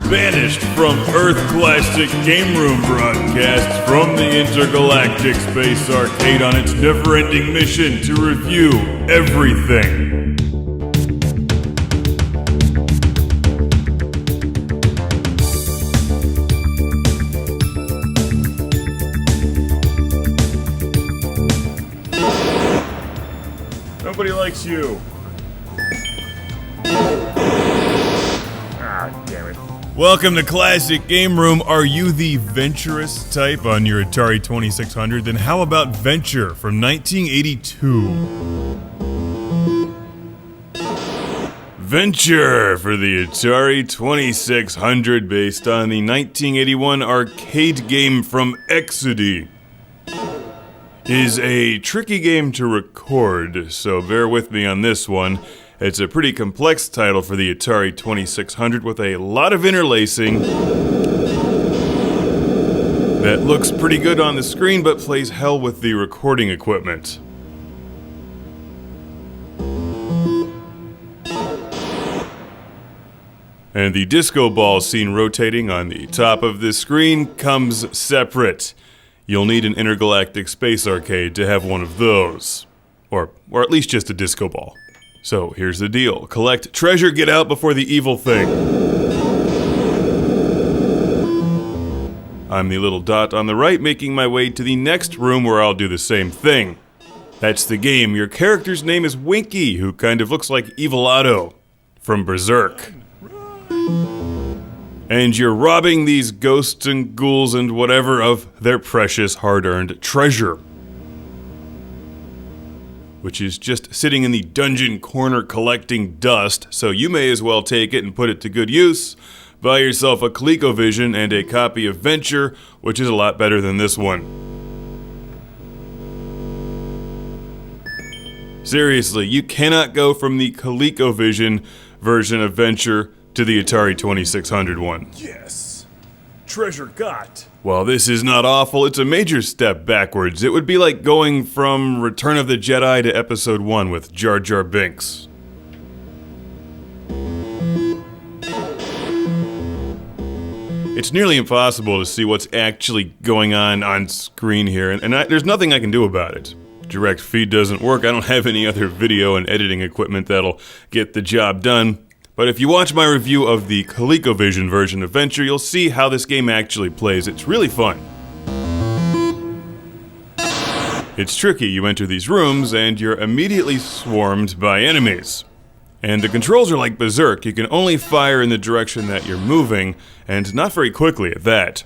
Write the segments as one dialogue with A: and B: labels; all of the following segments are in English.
A: banished from Earth Classic Game Room broadcasts from the Intergalactic Space Arcade on its never-ending mission to review everything. Nobody likes you. Ah, damn it. Welcome to Classic Game Room. Are you the venturous type on your Atari 2600? Then how about Venture from 1982? Venture for the Atari 2600, based on the 1981 arcade game from Exidy. Is a tricky game to record, so bear with me on this one. It's a pretty complex title for the Atari 2600 with a lot of interlacing that looks pretty good on the screen but plays hell with the recording equipment. And the disco ball seen rotating on the top of this screen comes separate. You'll need an intergalactic space arcade to have one of those. Or at least just a disco ball. So here's the deal. Collect treasure, get out before the evil thing. I'm the little dot on the right, making my way to the next room where I'll do the same thing. That's the game. Your character's name is Winky, who kind of looks like Evil Otto from Berserk. And you're robbing these ghosts and ghouls and whatever of their precious hard-earned treasure, which is just sitting in the dungeon corner collecting dust, so you may as well take it and put it to good use. Buy yourself a ColecoVision and a copy of Venture, which is a lot better than this one. Seriously, you cannot go from the ColecoVision version of Venture to the Atari 2600 one.
B: Yes. Treasure got.
A: While this is not awful, it's a major step backwards. It would be like going from Return of the Jedi to Episode 1 with Jar Jar Binks. It's nearly impossible to see what's actually going on screen here, and there's nothing I can do about it. Direct feed doesn't work. I don't have any other video and editing equipment that'll get the job done. But if you watch my review of the ColecoVision version of Venture, you'll see how this game actually plays. It's really fun. It's tricky. You enter these rooms and you're immediately swarmed by enemies. And the controls are like Berserk. You can only fire in the direction that you're moving, and not very quickly at that.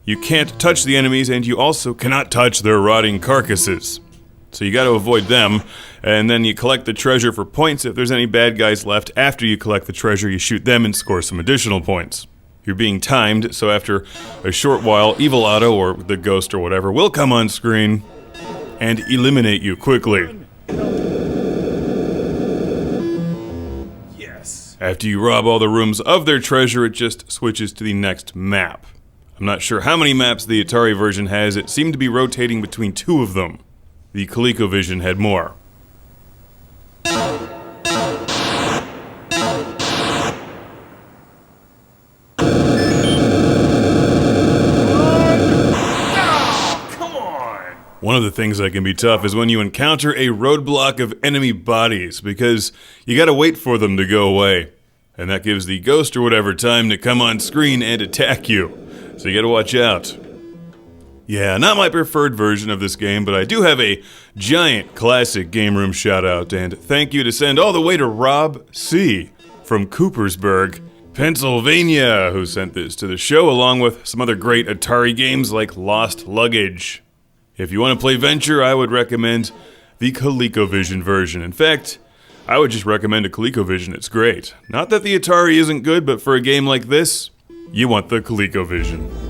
A: You can't touch the enemies, and you also cannot touch their rotting carcasses. So you gotta avoid them, and then you collect the treasure for points. If there's any bad guys left after you collect the treasure, you shoot them and score some additional points. You're being timed, so after a short while, Evil Otto, or the ghost or whatever, will come on screen and eliminate you quickly.
B: Yes.
A: After you rob all the rooms of their treasure, it just switches to the next map. I'm not sure how many maps the Atari version has. It seemed to be rotating between 2 of them. The ColecoVision had more. One of the things that can be tough is when you encounter a roadblock of enemy bodies, because you gotta wait for them to go away. And that gives the ghost or whatever time to come on screen and attack you. So you gotta watch out. Yeah, not my preferred version of this game, but I do have a giant Classic Game Room shout out, and thank you to send all the way to Rob C. from Coopersburg, Pennsylvania, who sent this to the show along with some other great Atari games like Lost Luggage. If you want to play Venture, I would recommend the ColecoVision version. In fact, I would just recommend a ColecoVision. It's great. Not that the Atari isn't good, but for a game like this, you want the ColecoVision.